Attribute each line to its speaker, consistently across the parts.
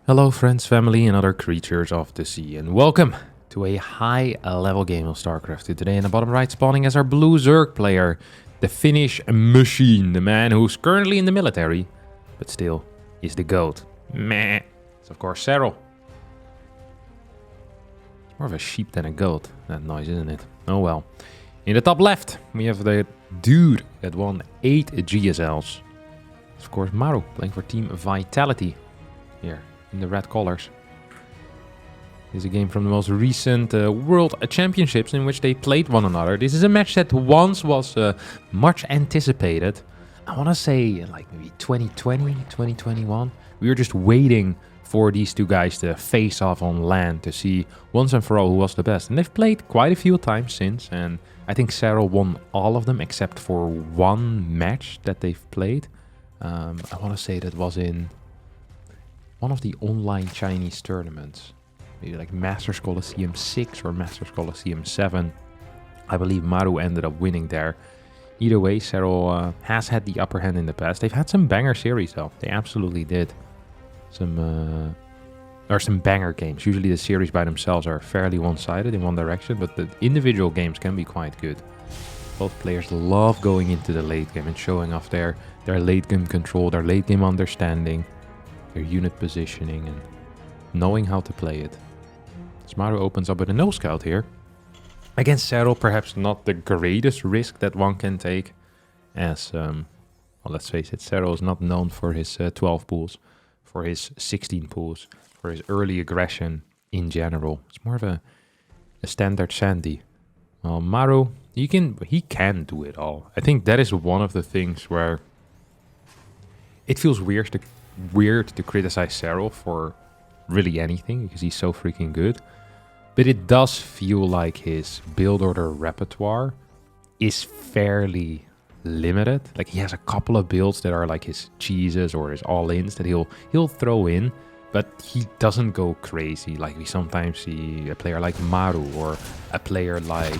Speaker 1: Hello friends, family and other creatures of the sea, and welcome to a high level game of StarCraft 2. Today in the bottom right spawning as our blue Zerg player, the Finnish machine, the man who's currently in the military, but still is the GOAT. Meh. It's of course SERRAL. It's more of a sheep than a goat, that noise, isn't it? Oh well. In the top left, we have the dude that won 8 GSLs. It's of course Maru, playing for Team Vitality here in the red colors. This is a game from the most recent World Championships in which they played one another. This is a match that once was much anticipated. I want to say like maybe 2020, 2021. We were just waiting for these two guys to face off on land to see once and for all who was the best. And they've played quite a few times since, and I think SERRAL won all of them except for one match that they've played. I want to say that was in one of the online Chinese tournaments, maybe like Masters Coliseum 6 or Masters Coliseum 7. I believe Maru ended up winning there. Either way, SERRAL has had the upper hand in the past. They've had some banger series though. They absolutely did. Some banger games. Usually the series by themselves are fairly one-sided in one direction, but the individual games can be quite good. Both players love going into the late game and showing off their late game control, their late game understanding, their unit positioning, and knowing how to play it. Maru opens up with a no scout here. Against SERRAL, perhaps not the greatest risk that one can take, as, well, let's face it, SERRAL is not known for his 12 pools, for his 16 pools, for his early aggression in general. It's more of a standard Sandy. Well, Maru, he can do it all. I think that is one of the things where it feels weird to criticize SERRAL for really anything because he's so freaking good. But it does feel like his build order repertoire is fairly limited. Like he has a couple of builds that are like his cheeses or his all-ins that he'll throw in, but he doesn't go crazy like we sometimes see a player like Maru or a player like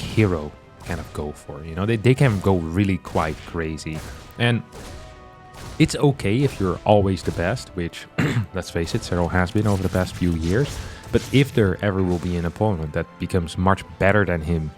Speaker 1: Hero kind of go for. You know, they can go really quite crazy. And it's okay if you're always the best, which, let's face it, SERRAL has been over the past few years. But if there ever will be an opponent that becomes much better than him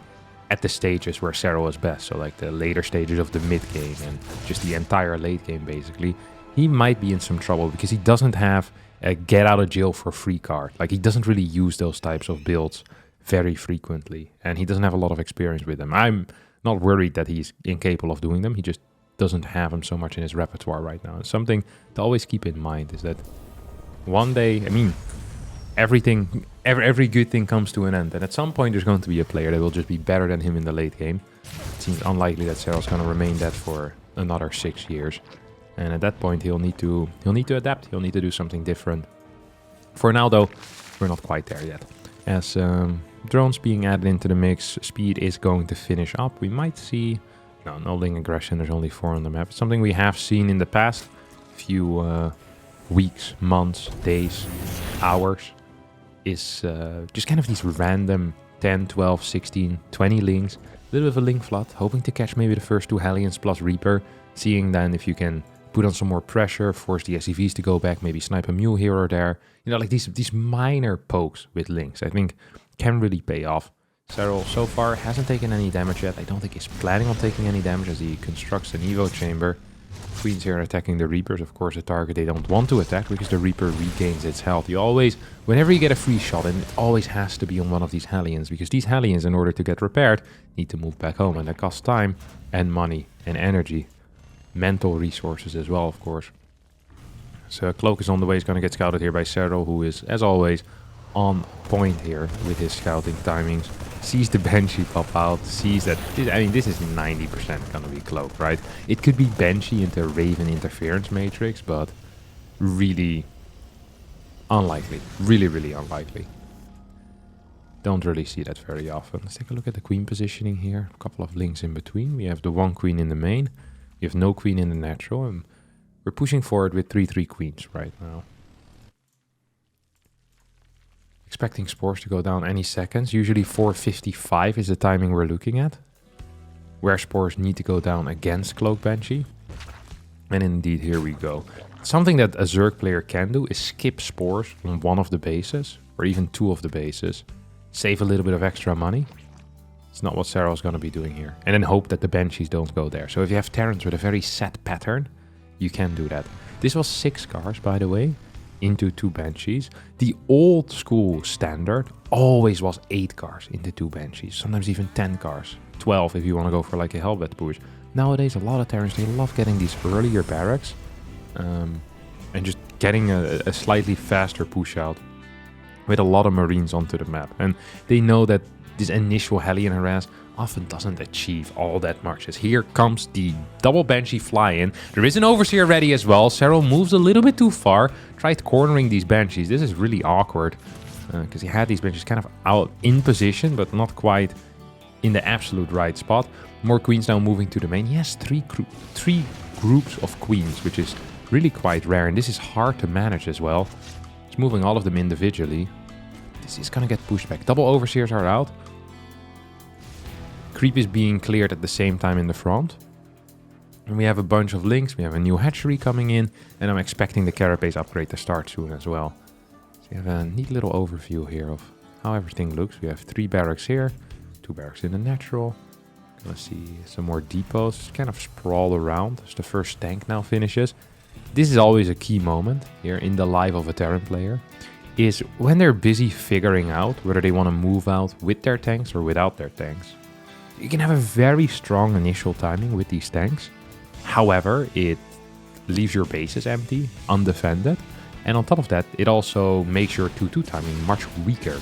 Speaker 1: at the stages where SERRAL is best, so like the later stages of the mid game and just the entire late game basically, he might be in some trouble because he doesn't have a get out of jail for free card. Like he doesn't really use those types of builds very frequently, and he doesn't have a lot of experience with them. I'm not worried that he's incapable of doing them. He just doesn't have them so much in his repertoire right now. And something to always keep in mind is that one day, I mean, every good thing comes to an end, and at some point there's going to be a player that will just be better than him in the late game. It seems unlikely that SERRAL's going to remain that for another 6 years, and at that point he'll need to adapt. He'll need to do something different. For now though, we're not quite there yet. As drones being added into the mix, speed is going to finish up. We might see no Ling aggression. There's only 4 on the map. It's something we have seen in the past few weeks, months, days, hours. Is just kind of these random 10, 12, 16, 20 Lings. A little bit of a Ling flood, hoping to catch maybe the first 2 Hellions plus Reaper. Seeing then if you can put on some more pressure, force the SCVs to go back, maybe snipe a mule here or there. You know, like these minor pokes with Lings, I think can really pay off. SERRAL so far hasn't taken any damage yet. I don't think he's planning on taking any damage as he constructs an Evo chamber. Queens here attacking the Reapers, of course a target they don't want to attack because the Reaper regains its health. You always, whenever you get a free shot, and it always has to be on one of these Hellions, because these Hellions, in order to get repaired, need to move back home, and that costs time and money and energy. Mental resources as well, of course. So Cloak is on the way, he's going to get scouted here by SERRAL, who is, as always, on point here with his scouting timings. Sees the Banshee pop out, sees that, this is 90% gonna be Cloak, right? It could be Banshee into Raven interference matrix, but really unlikely. Really, really unlikely. Don't really see that very often. Let's take a look at the queen positioning here. A couple of links in between. We have the 1 queen in the main. We have no queen in the natural, and we're pushing forward with 3/3 queens right now. Expecting spores to go down any seconds. Usually 4:55 is the timing we're looking at, where spores need to go down against Cloak Banshee. And indeed, here we go. Something that a Zerg player can do is skip spores on one of the bases, or even two of the bases. Save a little bit of extra money. It's not what SERRAL's going to be doing here. And then hope that the Banshees don't go there. So if you have Terrans with a very set pattern, you can do that. This was 6 cars, by the way, into 2 Banshees. The old school standard always was 8 cars into 2 Banshees. Sometimes even 10 cars. 12 if you want to go for like a Hellbat push. Nowadays, a lot of Terrans, they love getting these earlier barracks. And just getting a slightly faster push out with a lot of Marines onto the map. And they know that this initial Hellion harass often doesn't achieve all that much. As here comes the double Banshee fly-in. There is an Overseer ready as well. SERRAL moves a little bit too far. Tried cornering these Banshees. This is really awkward because he had these Banshees kind of out in position, but not quite in the absolute right spot. More Queens now moving to the main. He has three groups of Queens, which is really quite rare, and this is hard to manage as well. He's moving all of them individually. This is gonna get pushed back. Double Overseers are out. Creep is being cleared at the same time in the front. And we have a bunch of links. We have a new hatchery coming in, and I'm expecting the Carapace upgrade to start soon as well. So we have a neat little overview here of how everything looks. We have 3 barracks here, 2 barracks in the natural. Gonna see some more depots kind of sprawl around as the first tank now finishes. This is always a key moment here in the life of a Terran player, is when they're busy figuring out whether they want to move out with their tanks or without their tanks. You can have a very strong initial timing with these tanks. However, it leaves your bases empty, undefended, and on top of that, it also makes your 2-2 timing much weaker.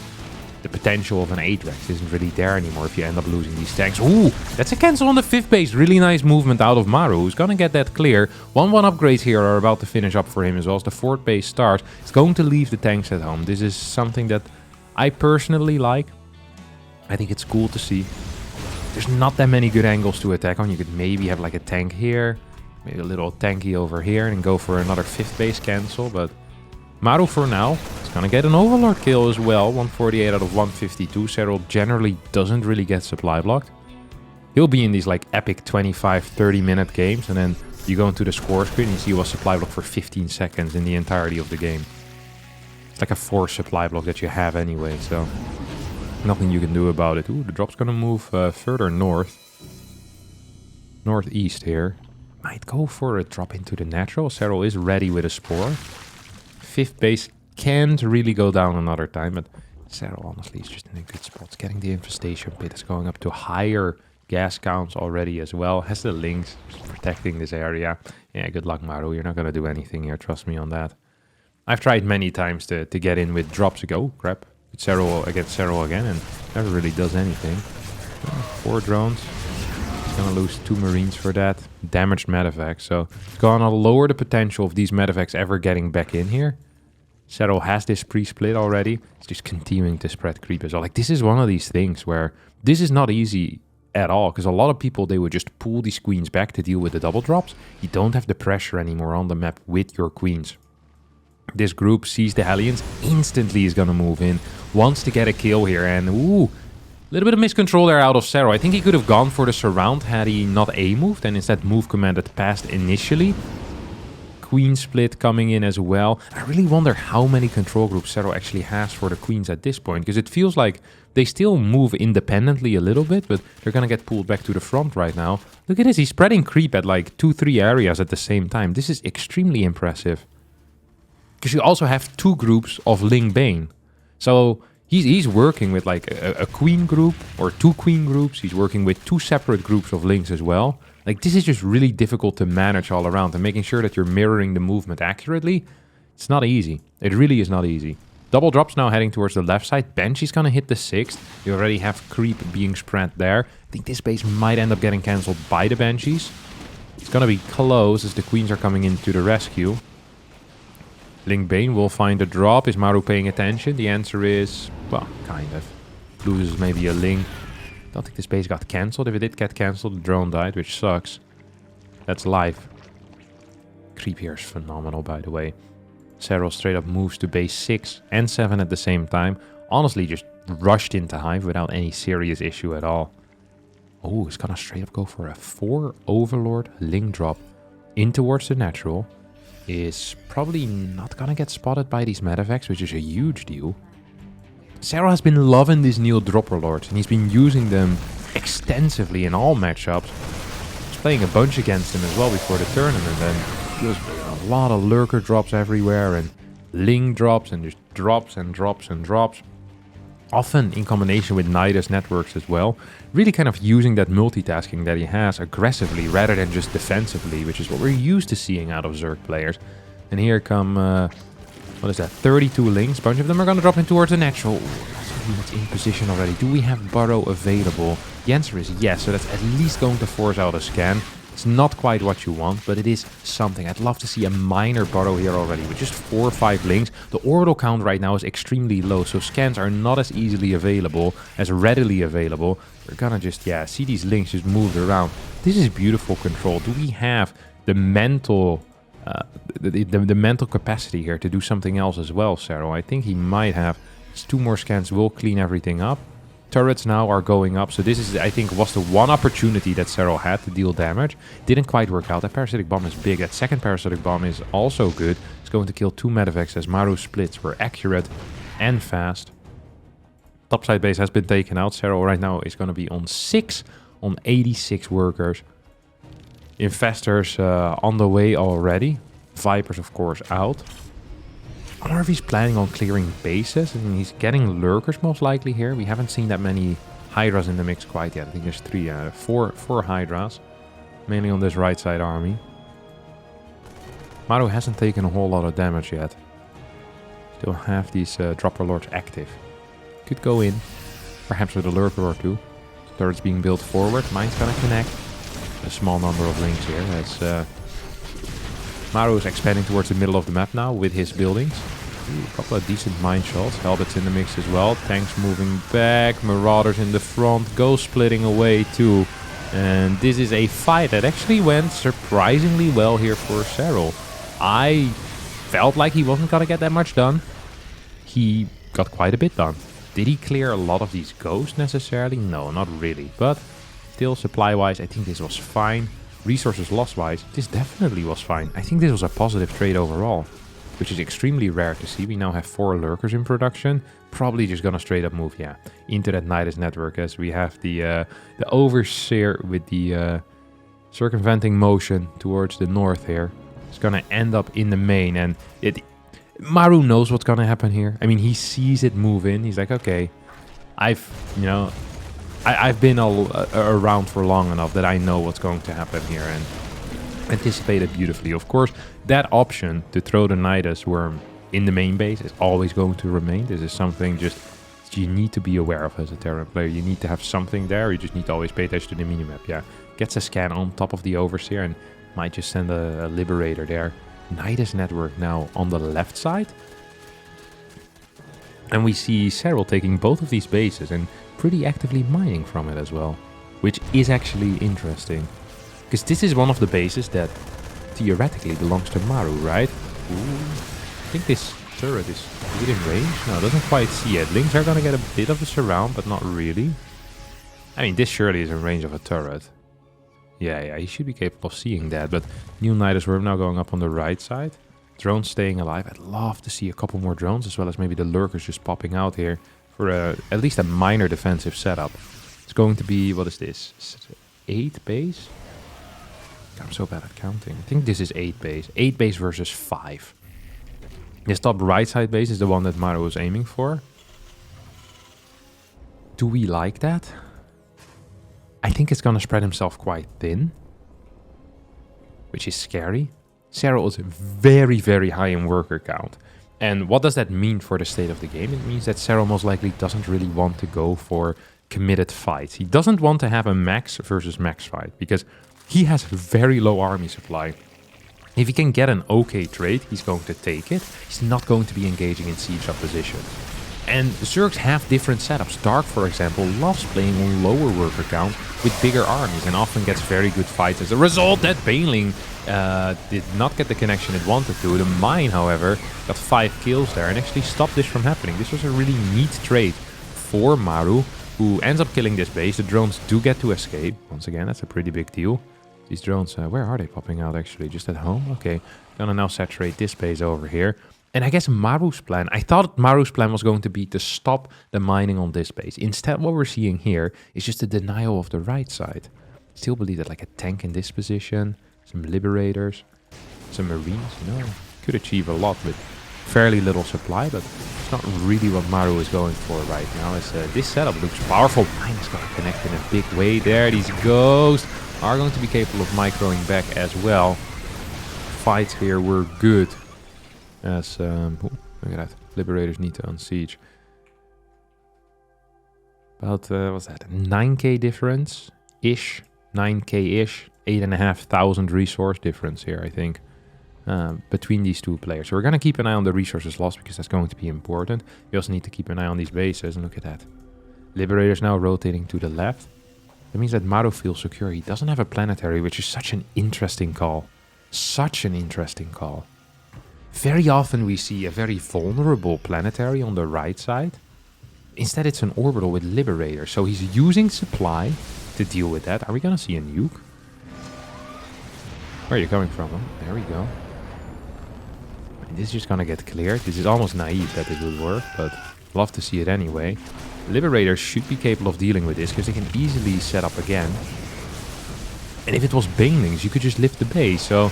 Speaker 1: The potential of an 8-Rex isn't really there anymore if you end up losing these tanks. Ooh, that's a cancel on the 5th base. Really nice movement out of Maru, who's gonna get that clear. 1-1 upgrades here are about to finish up for him as well as the 4th base starts. It's going to leave the tanks at home. This is something that I personally like. I think it's cool to see. There's not that many good angles to attack on. You could maybe have like a tank here, maybe a little tanky over here, and go for another 5th base cancel, but Maru for now is gonna get an Overlord kill as well. 148 out of 152. SERRAL generally doesn't really get supply blocked. He'll be in these like epic 25-30 minute games, and then you go into the score screen and you see he was supply blocked for 15 seconds in the entirety of the game. It's like a forced supply block that you have anyway, so nothing you can do about it. Ooh, the drop's gonna move further northeast here. Might go for a drop into the natural. SERRAL is ready with a spore. 5th base can't really go down another time, but SERRAL honestly is just in a good spot. It's getting the infestation pit. It's going up to higher gas counts already as well. Has the links, just protecting this area. Yeah, good luck, Maru. You're not going to do anything here. Trust me on that. I've tried many times to get in with drops. Oh, crap. With SERRAL against SERRAL again, and never really does anything. 4 drones. He's going to lose 2 Marines for that. Damaged medevacs. So it's going to lower the potential of these medevacs ever getting back in here. SERRAL has this pre-split already. It's just continuing to spread creep as well. Like, this is one of these things where this is not easy at all, because a lot of people, they would just pull these queens back to deal with the double drops. You don't have the pressure anymore on the map with your queens. This group sees the Hellions, instantly is going to move in, wants to get a kill here, and ooh, a little bit of miscontrol there out of SERRAL. I think he could have gone for the surround had he not A-moved and instead move commanded past initially. Queen split coming in as well. I really wonder how many control groups SERRAL actually has for the queens at this point, because it feels like they still move independently a little bit, but they're gonna get pulled back to the front right now. Look at this, he's spreading creep at like 2-3 areas at the same time. This is extremely impressive. Because you also have 2 groups of Ling Bane. So he's working with like a queen group or 2 queen groups. He's working with 2 separate groups of Lings as well. Like, this is just really difficult to manage all around, and making sure that you're mirroring the movement accurately, it's not easy. It really is not easy. Double drops now heading towards the left side. Banshee's gonna hit the 6th. You already have creep being spread there. I think this base might end up getting cancelled by the Banshees. It's gonna be close as the queens are coming in to the rescue. Ling Bane will find a drop. Is Maru paying attention? The answer is, well, kind of. Loses maybe a Ling. Don't think this base got cancelled. If it did get cancelled, the drone died, which sucks. That's life. Creep here is phenomenal, by the way. SERRAL straight up moves to base 6 and 7 at the same time. Honestly, just rushed into Hive without any serious issue at all. Oh, it's gonna straight up go for a 4 Overlord Ling drop in towards the natural. is probably not gonna get spotted by these medevacts, which is a huge deal. SERRAL has been loving these new dropper lords, and he's been using them extensively in all matchups. He's playing a bunch against them as well before the tournament, and just a lot of lurker drops everywhere, and ling drops, and just drops and drops and drops. Often in combination with Nidus networks as well. Really kind of using that multitasking that he has aggressively rather than just defensively, which is what we're used to seeing out of Zerg players. And here come, what is that, 32 links. A bunch of them are going to drop in towards the natural. Ooh, that's in position already. Do we have Burrow available? The answer is yes, so that's at least going to force out a scan. It's not quite what you want, but it is something. I'd love to see a minor Burrow here already with just 4 or 5 links. The orbital count right now is extremely low, so scans are not as easily available, as readily available. We're gonna just, yeah, see these links just moved around. This is beautiful control. Do we have the mental the mental capacity here to do something else as well, SERRAL? I think he might have. Just 2 more scans will clean everything up. Turrets now are going up, so this is, I think, was the one opportunity that SERRAL had to deal damage. Didn't quite work out. That parasitic bomb is big. That second parasitic bomb is also good. It's going to kill 2 medevacts as Maru splits were accurate and fast. Topside base has been taken out. SERRAL right now is going to be on 6 on 86 workers. Infestors on the way already. Vipers, of course, out. I wonder if he's planning on clearing bases. I mean, he's getting lurkers most likely here. We haven't seen that many hydras in the mix quite yet. I think there's 4 hydras. Mainly on this right side army. Maru hasn't taken a whole lot of damage yet. Still have these dropper lords active. Could go in. Perhaps with a lurker or 2. Turrets being built forward. Mine's gonna connect. A small number of links here as Maru is expanding towards the middle of the map now with his buildings. Ooh, a couple of decent mine shots. Helbet's in the mix as well. Tanks moving back. Marauders in the front. Ghost splitting away too. And this is a fight that actually went surprisingly well here for SERRAL. I felt like he wasn't gonna get that much done. He got quite a bit done. Did he clear a lot of these ghosts necessarily? No, not really. But still, supply-wise, I think this was fine. Resources loss-wise, this definitely was fine. I think this was a positive trade overall, which is extremely rare to see. We now have 4 lurkers in production. Probably just gonna straight up move, yeah, into that Nidus network as we have the overseer with the circumventing motion towards the north here. It's gonna end up in the main, and Maru knows what's gonna happen here. I mean, he sees it move in. He's like, okay, I've been around for long enough that I know what's going to happen here and anticipate it beautifully. Of course, that option to throw the Nidus worm in the main base is always going to remain. This is something just you need to be aware of as a Terran player. You need to have something there. You just need to always pay attention to the minimap. Yeah, gets a scan on top of the overseer and might just send a liberator there. Nidus network now on the left side. And we see SERRAL taking both of these bases and pretty actively mining from it as well, which is actually interesting. Because this is one of the bases that theoretically belongs to Maru, right? Ooh, I think this turret is within range. No, doesn't quite see it. Links are going to get a bit of a surround, but not really. I mean, this surely is in range of a turret. Yeah, he should be capable of seeing that. But new Nidus worm now going up on the right side. Drones staying alive. I'd love to see a couple more drones, as well as maybe the lurkers just popping out here for at least a minor defensive setup. It's going to be, what is this? 8 base? I'm so bad at counting. I think this is 8 base. 8 base versus 5. This top right side base is the one that Maru was aiming for. Do we like that? I think it's going to spread himself quite thin, which is scary. SERRAL is very, very high in worker count. And what does that mean for the state of the game? It means that SERRAL most likely doesn't really want to go for committed fights. He doesn't want to have a max versus max fight because he has very low army supply. If he can get an okay trade, he's going to take it. He's not going to be engaging in siege opposition. And Zergs have different setups. Dark, for example, loves playing on lower worker count with bigger armies and often gets very good fights. As a result, that Baneling did not get the connection it wanted to. The Mine, however, got 5 kills there and actually stopped this from happening. This was a really neat trade for Maru, who ends up killing this base. The drones do get to escape. Once again, that's a pretty big deal. These drones, where are they popping out actually? Just at home? Okay. Gonna now saturate this base over here. And I guess Maru's plan, I thought Maru's plan was going to be to stop the mining on this base. Instead, what we're seeing here is just a denial of the right side. Still believe that like a tank in this position, some liberators, some marines, you know, could achieve a lot with fairly little supply, but it's not really what Maru is going for right now. As this setup looks powerful. Mine is going to connect in a big way there. These ghosts are going to be capable of microing back as well. Fights here were good. As, look at that. Liberators need to unsiege. About, what's that? 9k difference-ish. 9k-ish. 8,500 resource difference here, I think. Between these two players. So we're going to keep an eye on the resources lost because that's going to be important. We also need to keep an eye on these bases. And look at that. Liberators now rotating to the left. That means that Maru feels secure. He doesn't have a planetary, which is such an interesting call. Such an interesting call. Very often we see a very vulnerable planetary on the right side. Instead it's an orbital with liberators. So he's using supply to deal with that. Are we going to see a nuke? Where are you coming from? Oh, there we go. This is just going to get cleared. This is almost naive that it would work, but love to see it anyway. Liberators should be capable of dealing with this because they can easily set up again. And if it was banelings, you could just lift the base. So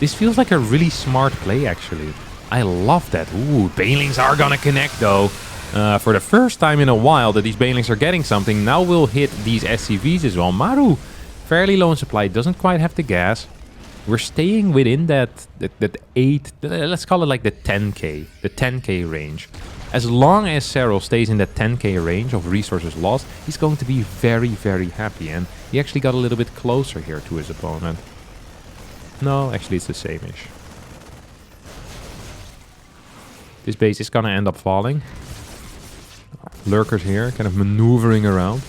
Speaker 1: this feels like a really smart play, actually. I love that. Ooh, banelings are going to connect, though. For the first time in a while that these banelings are getting something. Now we'll hit these SCVs as well. Maru, fairly low in supply, doesn't quite have the gas. We're staying within that 8, let's call it like the 10k range. As long as SERRAL stays in that 10k range of resources lost, he's going to be very, very happy. And he actually got a little bit closer here to his opponent. No, actually it's the same-ish. This base is gonna end up falling. Lurkers here, kind of maneuvering around.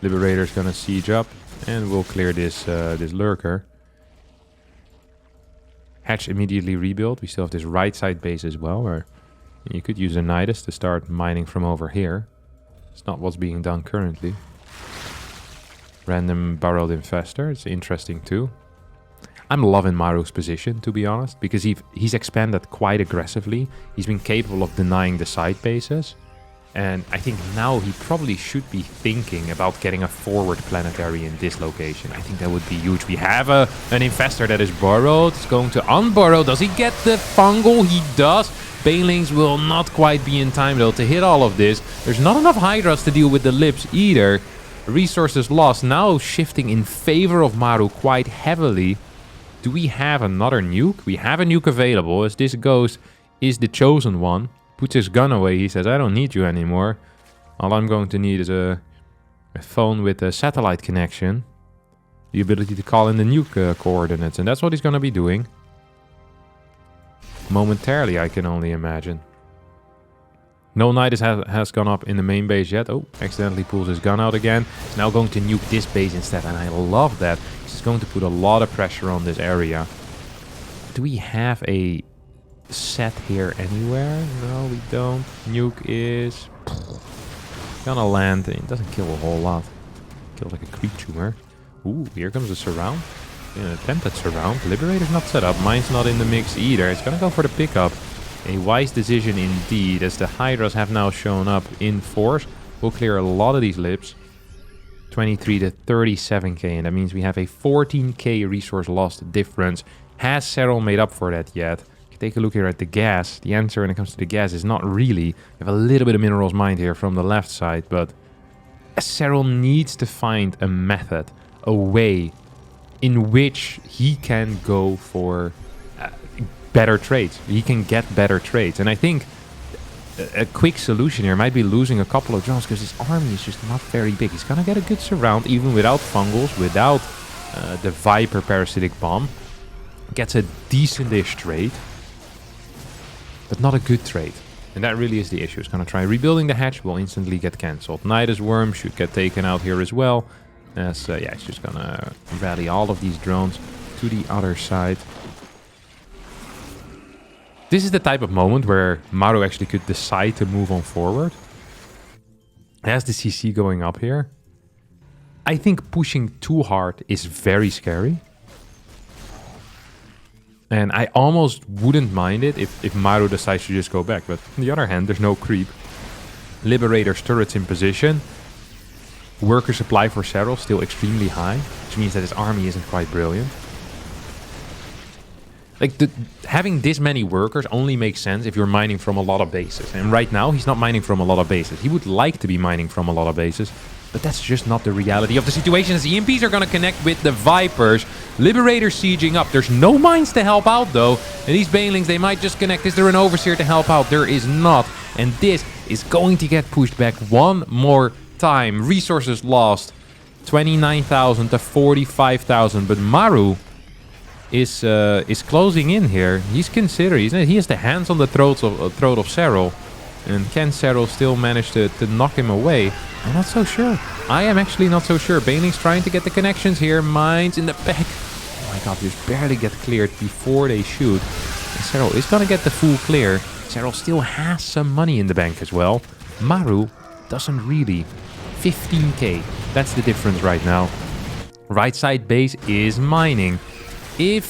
Speaker 1: Liberator's gonna siege up, and we'll clear this this lurker. Hatch immediately rebuild. We still have this right side base as well, where you could use a Nidus to start mining from over here. It's not what's being done currently. Random burrowed infestor. It's interesting too. I'm loving Maru's position, to be honest, because he's expanded quite aggressively. He's been capable of denying the side bases. And I think now he probably should be thinking about getting a forward planetary in this location. I think that would be huge. We have an infestor that is burrowed. It's going to unburrow. Does he get the fungal? He does. Banelings will not quite be in time, though, to hit all of this. There's not enough Hydras to deal with the lips either. Resources lost. Now shifting in favor of Maru quite heavily. Do we have another nuke? We have a nuke available, as this ghost is the chosen one. Puts his gun away. He says, I don't need you anymore. All I'm going to need is a phone with a satellite connection. The ability to call in the nuke coordinates. And that's what he's going to be doing. Momentarily, I can only imagine. No Nidus has gone up in the main base yet. Oh, accidentally pulls his gun out again. He's now going to nuke this base instead. And I love that. He's going to put a lot of pressure on this area. Do we have a set here anywhere? No, we don't. Nuke is gonna land. It doesn't kill a whole lot. Kills like a creep tumor. Ooh, here comes a surround. An attempted surround. Liberator's not set up. Mine's not in the mix either. It's gonna go for the pickup. A wise decision indeed, as the Hydras have now shown up in force. We'll clear a lot of these lips. 23 to 37k, and that means we have a 14k resource lost difference. Has SERRAL made up for that yet? Take a look here at the gas. The answer when it comes to the gas is not really. We have a little bit of minerals mined here from the left side, but SERRAL needs to find a method, a way in which he can go for better trades. He can get better trades. And I think a quick solution here might be losing a couple of drones because his army is just not very big. He's going to get a good surround even without fungals, without the Viper parasitic bomb. Gets a decent-ish trade. But not a good trade. And that really is the issue. It's going to try rebuilding the hatch, will instantly get cancelled. Nidus Worm should get taken out here as well. As, yeah, it's just going to rally all of these drones to the other side. This is the type of moment where Maru actually could decide to move on forward. Has the CC going up here. I think pushing too hard is very scary. And I almost wouldn't mind it if Maru decides to just go back. But on the other hand, there's no creep. Liberator's turrets in position. Worker supply for SERRAL still extremely high, which means that his army isn't quite brilliant. Like, having this many workers only makes sense if you're mining from a lot of bases. And right now, he's not mining from a lot of bases. He would like to be mining from a lot of bases, but that's just not the reality of the situation. As the EMPs are going to connect with the Vipers. Liberator sieging up. There's no mines to help out, though. And these Banelings, they might just connect. Is there an Overseer to help out? There is not. And this is going to get pushed back one more time. Resources lost. 29,000 to 45,000. But Maru is closing in here. He's considering, he has the hands on the throat of SERRAL. And can SERRAL still manage to knock him away? I'm not so sure. I am actually not so sure. Baneling's trying to get the connections here. Mines in the back. Oh my god, just barely get cleared before they shoot. And SERRAL is going to get the full clear. SERRAL still has some money in the bank as well. Maru doesn't really. 15k. That's the difference right now. Right side base is mining. If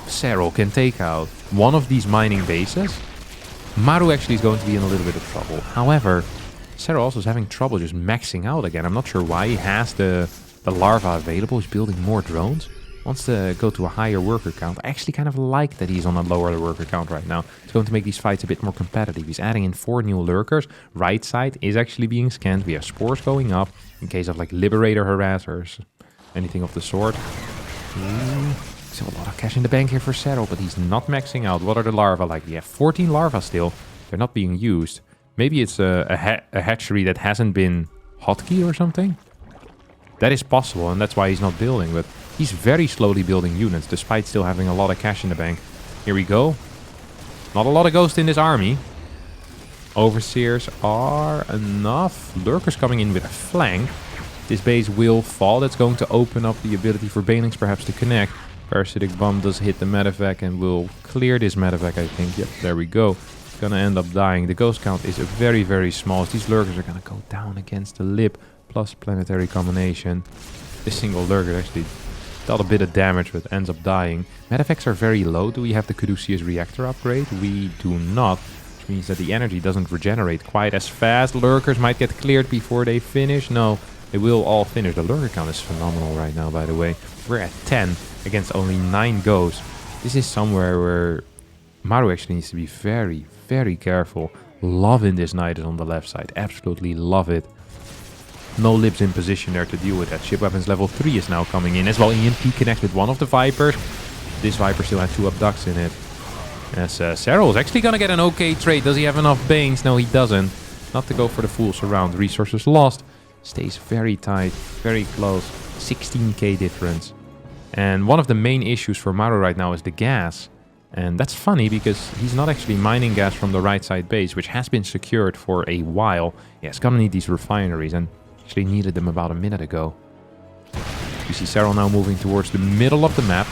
Speaker 1: SERRAL can take out one of these mining bases, Maru actually is going to be in a little bit of trouble. However, SERRAL also is having trouble just maxing out again. I'm not sure why. He has the larva available. He's building more drones. Wants to go to a higher worker count. I actually kind of like that he's on a lower worker count right now. It's going to make these fights a bit more competitive. He's adding in 4 new lurkers. Right side is actually being scanned. We have spores going up in case of like Liberator harassers, anything of the sort. So a lot of cash in the bank here for SERRAL, but he's not maxing out. What are the larvae like? We have 14 larvae still. They're not being used. Maybe it's a hatchery that hasn't been hotkey or something. That is possible, and that's why he's not building. But he's very slowly building units, despite still having a lot of cash in the bank. Here we go. Not a lot of ghosts in this army. Overseers are enough. Lurkers coming in with a flank. This base will fall. That's going to open up the ability for Banelings perhaps to connect. Parasitic Bomb does hit the medevac and will clear this medevac, I think. Yep, there we go. It's gonna end up dying. The ghost count is very, very small. These lurkers are gonna go down against the lip plus planetary combination. This single lurker actually dealt a bit of damage but ends up dying. Medevacs are very low. Do we have the Caduceus reactor upgrade? We do not, which means that the energy doesn't regenerate quite as fast. Lurkers might get cleared before they finish. No, they will all finish. The lurker count is phenomenal right now, by the way. We're at 10 against only 9 ghosts. This is somewhere where Maru actually needs to be very, very careful. Loving this Nidus on the left side. Absolutely love it. No libs in position there to deal with that. Ship weapons level 3 is now coming in as well. EMP connects with one of the Vipers. This Viper still had 2 abducts in it. As SERRAL is actually going to get an okay trade. Does he have enough Banes? No, he doesn't. Not to go for the full surround. Resources lost. Stays very tight. Very close. 16k difference. And one of the main issues for Maru right now is the gas. And that's funny because he's not actually mining gas from the right side base, which has been secured for a while. Yeah, it's gonna need these refineries and actually needed them about a minute ago. You see SERRAL now moving towards the middle of the map.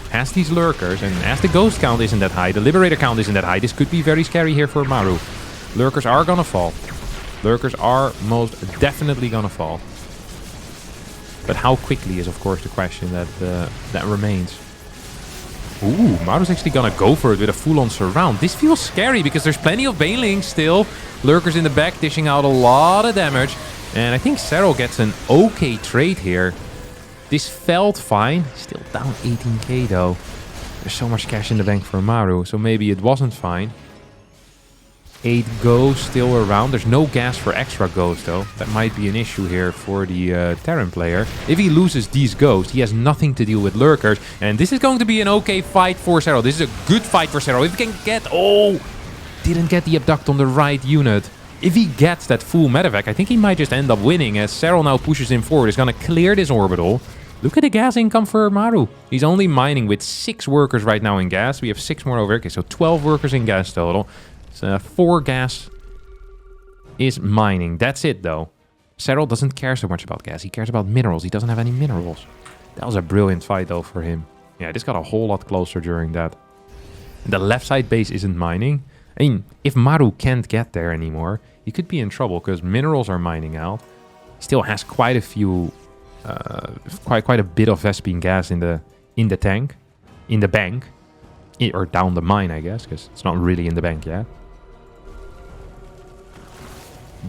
Speaker 1: Has these lurkers, and as the ghost count isn't that high, the liberator count isn't that high, this could be very scary here for Maru. Lurkers are gonna fall. Lurkers are most definitely gonna fall. But how quickly is, of course, the question that remains. Ooh, Maru's actually gonna go for it with a full-on surround. This feels scary because there's plenty of Banelings still. Lurkers in the back dishing out a lot of damage. And I think SERRAL gets an okay trade here. This felt fine. Still down 18k though. There's so much cash in the bank for Maru, so maybe it wasn't fine. 8 ghosts still around. There's no gas for extra ghosts though. That might be an issue here for the Terran player. If he loses these ghosts, he has nothing to deal with lurkers. And this is going to be an okay fight for SERRAL. This is a good fight for SERRAL. If he can get... Oh! Didn't get the abduct on the right unit. If he gets that full medevac, I think he might just end up winning as SERRAL now pushes him forward. He's going to clear this orbital. Look at the gas income for Maru. He's only mining with 6 workers right now in gas. We have 6 more over. Okay, so 12 workers in gas total. 4 gas is mining. That's it, though. SERRAL doesn't care so much about gas. He cares about minerals. He doesn't have any minerals. That was a brilliant fight, though, for him. Yeah, this got a whole lot closer during that. The left side base isn't mining. I mean, if Maru can't get there anymore, he could be in trouble because minerals are mining out. Still has quite a few, quite a bit of Vespene gas in the tank, in the bank, or down the mine, I guess, because it's not really in the bank yet.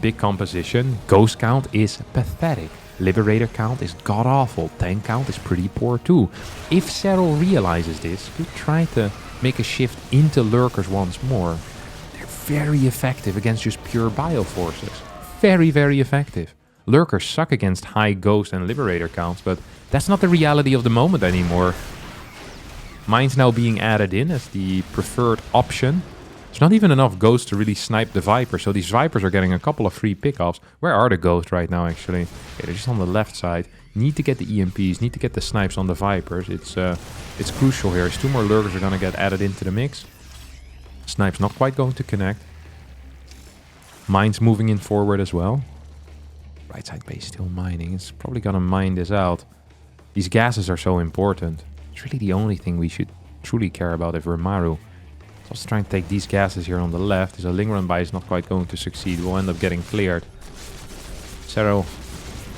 Speaker 1: Big composition. Ghost count is pathetic. Liberator count is god-awful. Tank count is pretty poor too. If SERRAL realizes this, could try to make a shift into lurkers once more. They're very effective against just pure bioforces. Very, very effective. Lurkers suck against high ghost and liberator counts, but that's not the reality of the moment anymore. Mine's now being added in as the preferred option. There's not even enough ghosts to really snipe the Vipers, so these Vipers are getting a couple of free pickups. Where are the ghosts right now, actually? Okay, they're just on the left side. Need to get the EMPs, need to get the snipes on the Vipers. It's crucial here. 2 more lurkers are going to get added into the mix. Snipe's not quite going to connect. Mine's moving in forward as well. Right side base still mining. It's probably going to mine this out. These gases are so important. It's really the only thing we should truly care about if we're Maru. Just trying to take these gases here on the left. There's a linger on by is not quite going to succeed. We'll end up getting cleared. SERRAL,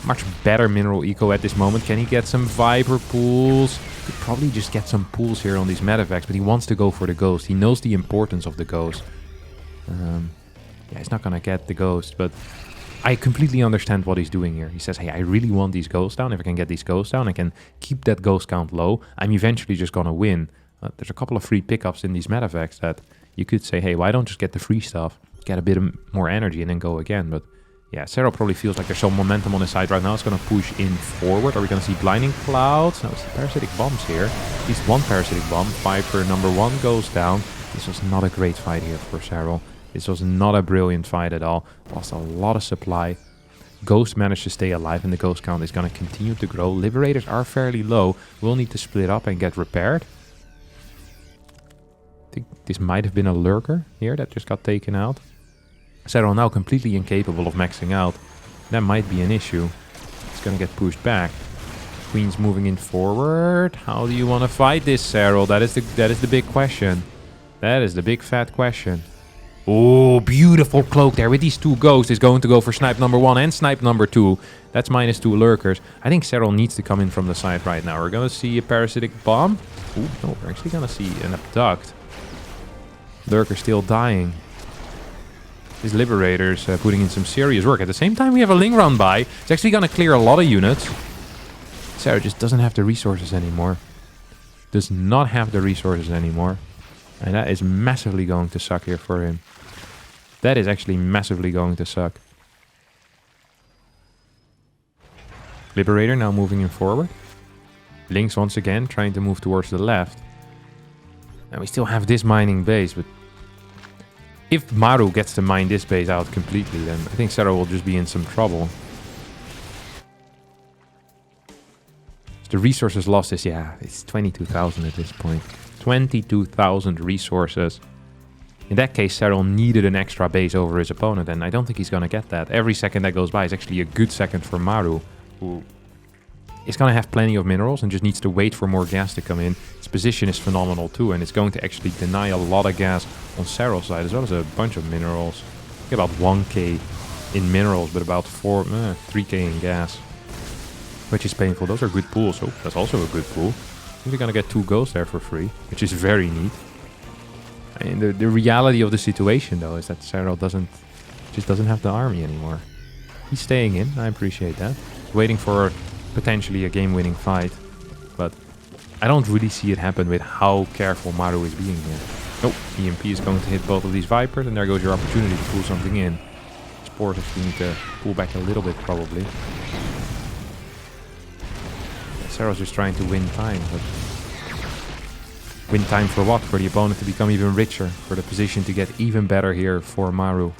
Speaker 1: much better mineral eco at this moment. Can he get some Viper pools? Could probably just get some pools here on these medevacs, but he wants to go for the ghost. He knows the importance of the ghost. Yeah, he's not gonna get the ghost, but I completely understand what he's doing here. He says, hey, I really want these ghosts down. If I can get these ghosts down, I can keep that ghost count low. I'm eventually just gonna win. There's a couple of free pickups in these medevacs that you could say, hey, why don't just get the free stuff, get a bit more energy and then go again. But yeah, SERRAL probably feels like there's some momentum on his side right now. It's going to push in forward. Are we going to see blinding clouds? No, it's the parasitic bombs here. At least one parasitic bomb. Viper number 1 goes down. This was not a great fight here for SERRAL. This was not a brilliant fight at all. Lost a lot of supply. Ghost managed to stay alive and the ghost count is going to continue to grow. Liberators are fairly low. We'll need to split up and get repaired. I think this might have been a lurker here that just got taken out. SERRAL now completely incapable of maxing out. That might be an issue. It's gonna get pushed back. Queen's moving in forward. How do you want to fight this, SERRAL? That is the big question. That is the big fat question. Oh, beautiful cloak there with these 2 ghosts. Is going to go for snipe number 1 and snipe number 2. That's -2 lurkers. I think SERRAL needs to come in from the side right now. We're gonna see a parasitic bomb. Ooh, no, we're actually gonna see an abduct. Lurker still dying. His Liberator's putting in some serious work. At the same time, we have a Ling run by. It's actually going to clear a lot of units. SERRAL just doesn't have the resources anymore. Does not have the resources anymore. And that is massively going to suck here for him. That is actually massively going to suck. Liberator now moving in forward. Lynx once again trying to move towards the left. And we still have this mining base, but if Maru gets to mine this base out completely, then I think SERRAL will just be in some trouble. So the resources lost is, yeah, it's 22,000 at this point. 22,000 resources. In that case, SERRAL needed an extra base over his opponent, and I don't think he's going to get that. Every second that goes by is actually a good second for Maru, who is going to have plenty of minerals and just needs to wait for more gas to come in. His position is phenomenal too, and it's going to actually deny a lot of gas on SERRAL's side, as well as a bunch of minerals. About 1k in minerals, but about 3k in gas, which is painful. Those are good pools. Oh, that's also a good pool. I think we're going to get 2 ghosts there for free, which is very neat. And the reality of the situation, though, is that SERRAL just doesn't have the army anymore. He's staying in. I appreciate that. He's waiting for potentially a game-winning fight, but I don't really see it happen with how careful Maru is being here. Oh, EMP is going to hit both of these Vipers, and there goes your opportunity to pull something in. Spores actually need to pull back a little bit, probably. SERRAL's just trying to win time, but win time for what? For the opponent to become even richer, for the position to get even better here for Maru.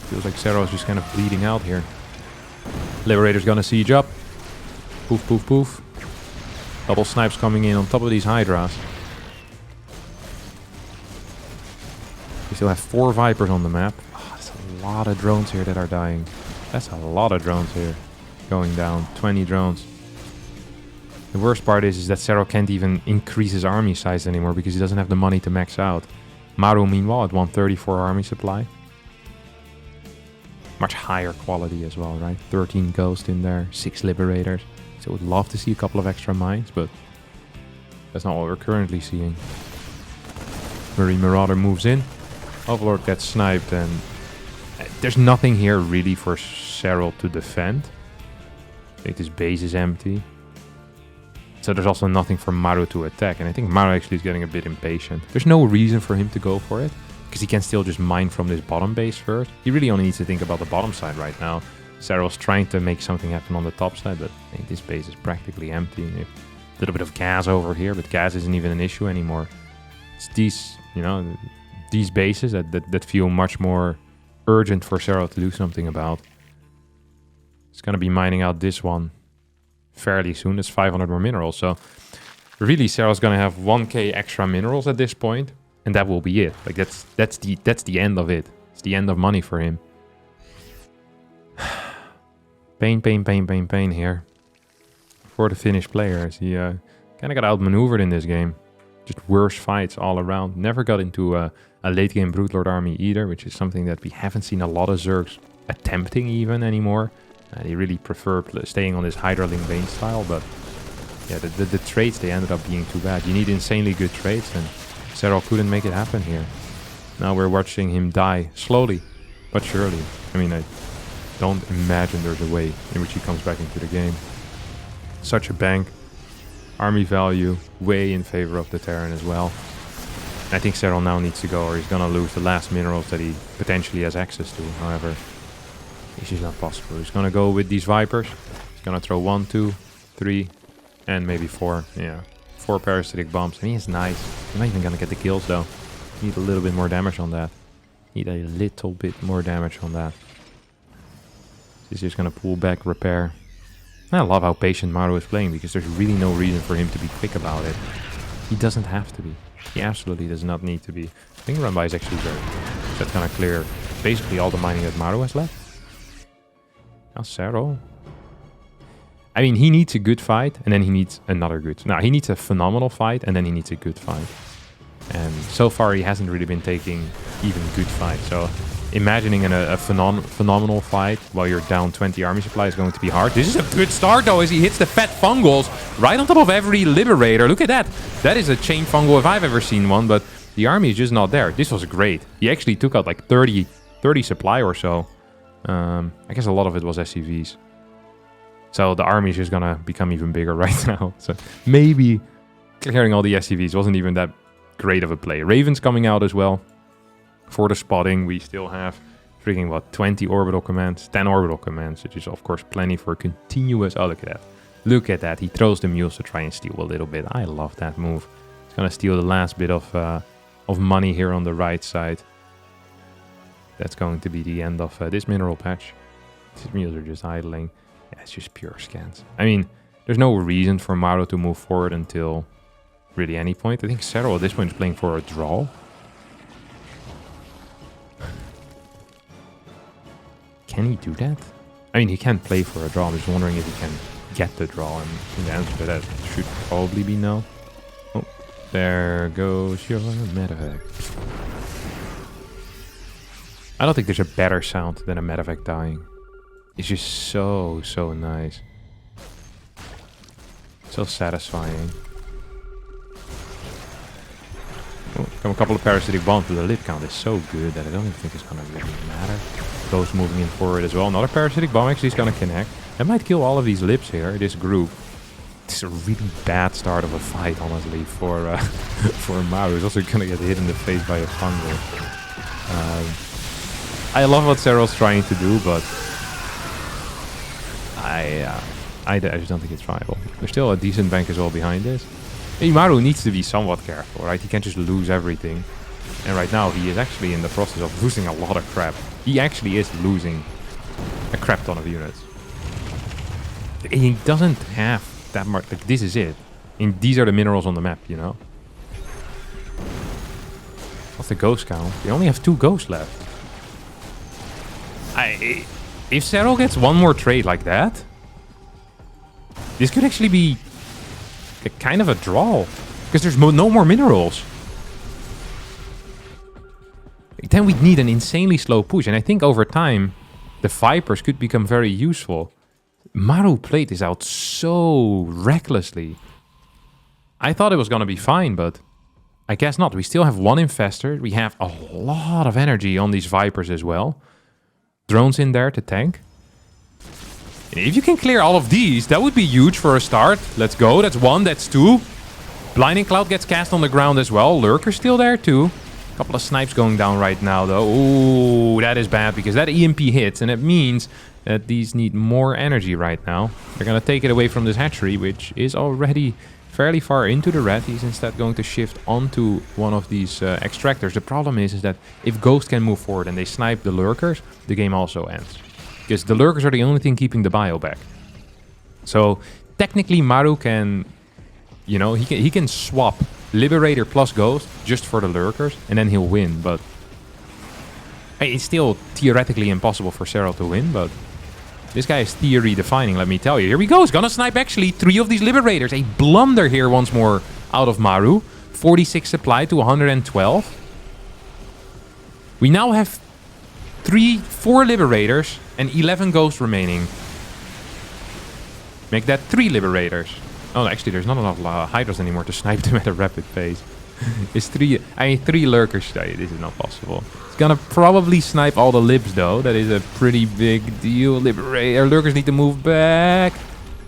Speaker 1: Feels like SERRAL's just kind of bleeding out here. Liberator's gonna siege up. Poof, poof, poof. Double snipes coming in on top of these Hydras. We still have 4 Vipers on the map. Oh, that's a lot of drones here that are dying. That's a lot of drones here going down. 20 drones. The worst part is that SERRAL can't even increase his army size anymore because he doesn't have the money to max out. Maru, meanwhile, at 134 army supply. much higher quality as well, right? 13 Ghost in there, 6 Liberators. So I would love to see a couple of extra mines, but that's not what we're currently seeing. Marine Marauder moves in. Overlord gets sniped, and there's nothing here really for SERRAL to defend. I think this base is empty. So there's also nothing for Maru to attack, and I think Maru actually is getting a bit impatient. There's no reason for him to go for it, because he can still just mine from this bottom base first. He really only needs to think about the bottom side right now. SERRAL's trying to make something happen on the top side, but I think this base is practically empty. A little bit of gas over here, but gas isn't even an issue anymore. It's these, you know, these bases that feel much more urgent for SERRAL to do something about. It's going to be mining out this one fairly soon. It's 500 more minerals, so really SERRAL's going to have 1k extra minerals at this point, and that will be it. Like that's the end of it. It's the end of money for him. Pain here for the Finnish players. He kind of got outmaneuvered in this game. Just worse fights all around. Never got into a late game Broodlord army either, which is something that we haven't seen a lot of Zergs attempting even anymore. They really prefer staying on this Hydraling Bane style, but yeah, the traits, they ended up being too bad. You need insanely good traits, and SERRAL couldn't make it happen here. Now we're watching him die slowly but surely. I mean, I don't imagine there's a way in which he comes back into the game. Such a bank. Army value way in favor of the Terran as well. And I think SERRAL now needs to go, or he's gonna lose the last minerals that he potentially has access to. However, it's just not possible. He's gonna go with these Vipers. He's gonna throw 1, 2, 3, and maybe 4. Yeah, 4 parasitic bombs. I mean, it's nice. You're not even gonna get the kills though. Need a little bit more damage on that. Need a little bit more damage on that. He's just gonna pull back, repair. I love how patient Maru is playing, because there's really no reason for him to be quick about it. He doesn't have to be. He absolutely does not need to be. I think run by is actually very good. So that's gonna clear basically all the mining that Maru has left. Now SERRAL. I mean, he needs a good fight, and then he needs another good. Now, he needs a phenomenal fight, and then he needs a good fight. And so far, he hasn't really been taking even good fights. So imagining a phenomenal fight while you're down 20 army supply is going to be hard. This is a good start, though, as he hits the fat fungals right on top of every Liberator. Look at that. That is a chain fungal if I've ever seen one, but the army is just not there. This was great. He actually took out like 30 supply or so. I guess a lot of it was SCVs. So the army is just going to become even bigger right now. So maybe clearing all the SCVs wasn't even that great of a play. Raven's coming out as well. For the spotting, we still have freaking, what, 20 orbital commands, 10 orbital commands, which is, of course, plenty for continuous... Oh, look at that. Look at that. He throws the mules to try and steal a little bit. I love that move. He's going to steal the last bit of money here on the right side. That's going to be the end of this mineral patch. These mules are just idling. Yeah, it's just pure scans. I mean, there's no reason for Maru to move forward until really any point. I think SERRAL at this point is playing for a draw. Can he do that? I mean, he can play for a draw. I'm just wondering if he can get the draw. And the answer to that should probably be no. Oh, there goes your medevac. I don't think there's a better sound than a medevac dying. It's just so nice. So satisfying. Oh, come a couple of parasitic bombs, but the lip count is so good that I don't even think it's gonna really matter. Those moving in forward as well. Another parasitic bomb actually is gonna connect. I might kill all of these lips here, this group. It's a really bad start of a fight, honestly, for Maru. He's also gonna get hit in the face by a fungal. I love what SERRAL's trying to do, but I just don't think it's viable. There's still a decent bank as well behind this. Maru needs to be somewhat careful, right? He can't just lose everything. And right now, he is actually in the process of losing a lot of crap. He actually is losing a crap ton of units. He doesn't have that much. Like, this is it. And these are the minerals on the map, you know? What's the ghost count? They only have 2 ghosts left. If SERRAL gets one more trade like that, this could actually be a kind of a draw, because there's no more minerals. Then we'd need an insanely slow push, and I think over time the Vipers could become very useful. Maru played this out so recklessly. I thought it was going to be fine, but I guess not. We still have one Infestor. We have a lot of energy on these Vipers as well. Drones in there to tank. And if you can clear all of these, that would be huge for a start. Let's go. That's one. That's two. Blinding Cloud gets cast on the ground as well. Lurker's still there too. A couple of snipes going down right now though. Ooh, that is bad because that EMP hits. And it means that these need more energy right now. They're going to take it away from this hatchery, which is already fairly far into the red. He's instead going to shift onto one of these extractors. The problem is that if Ghost can move forward and they snipe the Lurkers, the game also ends. Because the Lurkers are the only thing keeping the bio back. So technically Maru can, you know, he can swap Liberator plus Ghost just for the Lurkers and then he'll win. But hey, it's still theoretically impossible for SERRAL to win, but this guy is theory defining, let me tell you. Here we go. He's gonna snipe actually 3 of these Liberators. A blunder here once more out of Maru. 46 supply to 112. We now have 4 Liberators and 11 Ghosts remaining. Make that 3 Liberators. Oh, actually, there's not enough Hydras anymore to snipe them at a rapid pace. It's 3... I mean, 3 Lurkers. This is not possible. It's gonna probably snipe all the Libs, though. That is a pretty big deal. Liberator. Lurkers need to move back.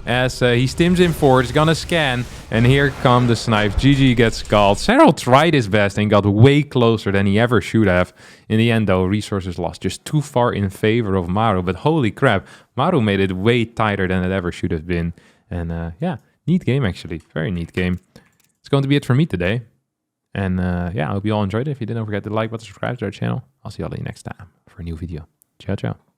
Speaker 1: As he stims in forward. He's gonna scan. And here come the snipes. GG gets called. SERRAL tried his best and got way closer than he ever should have. In the end, though, resources lost just too far in favor of Maru. But holy crap, Maru made it way tighter than it ever should have been. And yeah, neat game, actually. Very neat game. It's going to be it for me today. And yeah, I hope you all enjoyed it. If you did, don't forget to like button, subscribe to our channel. I'll see you all next time for a new video. Ciao, ciao.